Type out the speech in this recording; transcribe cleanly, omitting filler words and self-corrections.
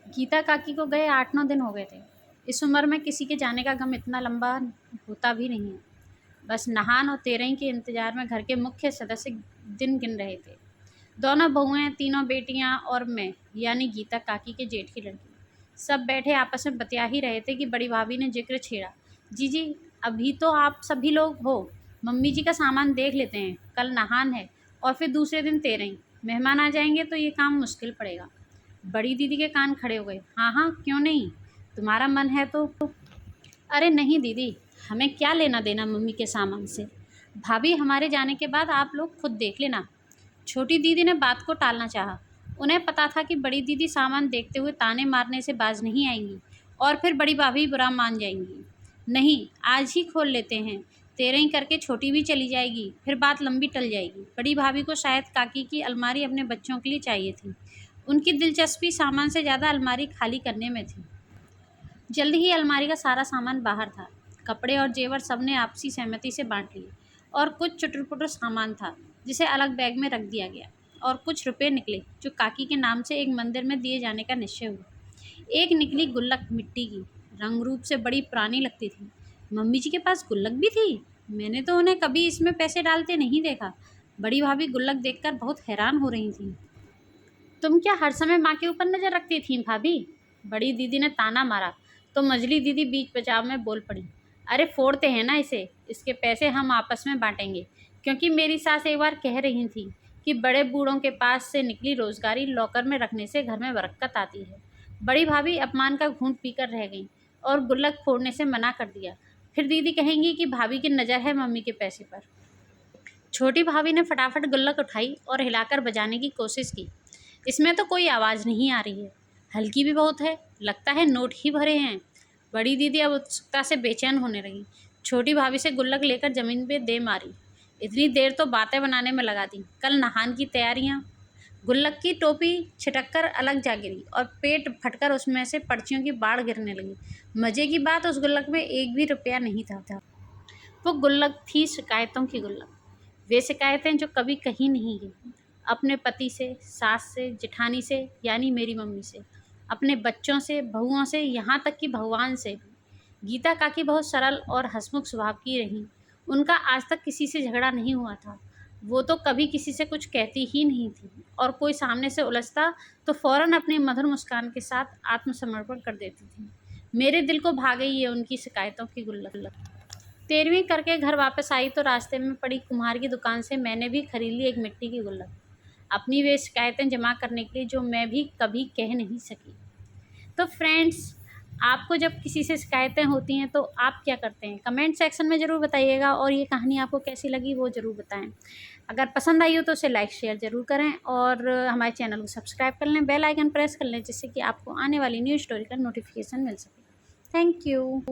गीता काकी को गए 8-9 दिन हो गए थे। इस उम्र में किसी के जाने का गम इतना लंबा होता भी नहीं है। बस नहान और तेरही के इंतज़ार में घर के मुख्य सदस्य दिन गिन रहे थे। दोनों बहुएँ, तीनों बेटियाँ और मैं, यानी गीता काकी के जेठ की लड़की, सब बैठे आपस में बतिया ही रहे थे कि बड़ी भाभी ने जिक्र छेड़ा। जीजी, अभी तो आप सभी लोग हो, मम्मी जी का सामान देख लेते हैं, कल नहान है और फिर दूसरे दिन तेरही, मेहमान आ जाएंगे तो ये काम मुश्किल पड़ेगा। बड़ी दीदी के कान खड़े हो गए। हाँ हाँ, क्यों नहीं, तुम्हारा मन है तो। अरे नहीं दीदी, हमें क्या लेना देना मम्मी के सामान से। भाभी, हमारे जाने के बाद आप लोग खुद देख लेना। छोटी दीदी ने बात को टालना चाहा। उन्हें पता था कि बड़ी दीदी सामान देखते हुए ताने मारने से बाज नहीं आएंगी और फिर बड़ी भाभी बुरा मान जाएंगी। नहीं, आज ही खोल लेते हैं, तेरही करके छोटी भी चली जाएगी, फिर बात लंबी टल जाएगी। बड़ी भाभी को शायद काकी की अलमारी अपने बच्चों के लिए चाहिए थी। उनकी दिलचस्पी सामान से ज़्यादा अलमारी खाली करने में थी। जल्द ही अलमारी का सारा सामान बाहर था। कपड़े और जेवर सबने आपसी सहमति से बांट लिए और कुछ चुटर-पुटर सामान था जिसे अलग बैग में रख दिया गया और कुछ रुपए निकले जो काकी के नाम से एक मंदिर में दिए जाने का निश्चय हुआ। एक निकली गुल्लक मिट्टी की, रंग रूप से बड़ी पुरानी लगती थी। मम्मी जी के पास गुल्लक भी थी? मैंने तो उन्हें कभी इसमें पैसे डालते नहीं देखा। बड़ी भाभी गुल्लक देखकर बहुत हैरान हो रही थी। तुम क्या हर समय माँ के ऊपर नज़र रखती थी भाभी? बड़ी दीदी ने ताना मारा तो मझली दीदी बीच बचाव में बोल पड़ी। अरे फोड़ते हैं ना इसे, इसके पैसे हम आपस में बांटेंगे, क्योंकि मेरी सास एक बार कह रही थी कि बड़े बूढ़ों के पास से निकली रोजगारी लॉकर में रखने से घर में बरकत आती है। बड़ी भाभी अपमान का घूंट पीकर रह गई और गुल्लक फोड़ने से मना कर दिया। फिर दीदी कहेंगी कि भाभी की नज़र है मम्मी के पैसे पर। छोटी भाभी ने फटाफट गुल्लक उठाई और हिलाकर बजाने की कोशिश की। इसमें तो कोई आवाज़ नहीं आ रही है, हल्की भी बहुत है, लगता है नोट ही भरे हैं। बड़ी दीदी अब उत्सुकता से बेचैन होने लगी। छोटी भाभी से गुल्लक लेकर ज़मीन पे दे मारी। इतनी देर तो बातें बनाने में लगा दी। कल नहान की तैयारियाँ। गुल्लक की टोपी छिटक कर अलग जा गिरी और पेट फटकर उसमें से पर्चियों की बाढ़ गिरने लगी। मज़े की बात, उस गुल्लक में एक भी रुपया नहीं था। वो गुल्लक थी शिकायतों की गुल्लक। वे शिकायतें जो कभी कहीं नहीं गई। अपने पति से, सास से, जेठानी से यानी मेरी मम्मी से, अपने बच्चों से, बहुओं से, यहाँ तक कि भगवान से भी। गीता काकी बहुत सरल और हंसमुख स्वभाव की रहीं। उनका आज तक किसी से झगड़ा नहीं हुआ था। वो तो कभी किसी से कुछ कहती ही नहीं थी और कोई सामने से उलझता तो फ़ौरन अपनी मधुर मुस्कान के साथ आत्मसमर्पण कर देती थी। मेरे दिल को भा गई ये उनकी शिकायतों की गुल्लक। 13वीं करके घर वापस आई तो रास्ते में पड़ी कुम्हार की दुकान से मैंने भी खरीद ली एक मिट्टी की गुल्लक, अपनी वे शिकायतें जमा करने के लिए जो मैं भी कभी कह नहीं सकी। तो फ्रेंड्स, आपको जब किसी से शिकायतें होती हैं तो आप क्या करते हैं? कमेंट सेक्शन में ज़रूर बताइएगा और ये कहानी आपको कैसी लगी वो ज़रूर बताएं। अगर पसंद आई हो तो उसे लाइक शेयर ज़रूर करें और हमारे चैनल को सब्सक्राइब कर लें, बेल आइकन प्रेस कर लें, जिससे कि आपको आने वाली न्यू स्टोरी का नोटिफिकेशन मिल सके। Thank you.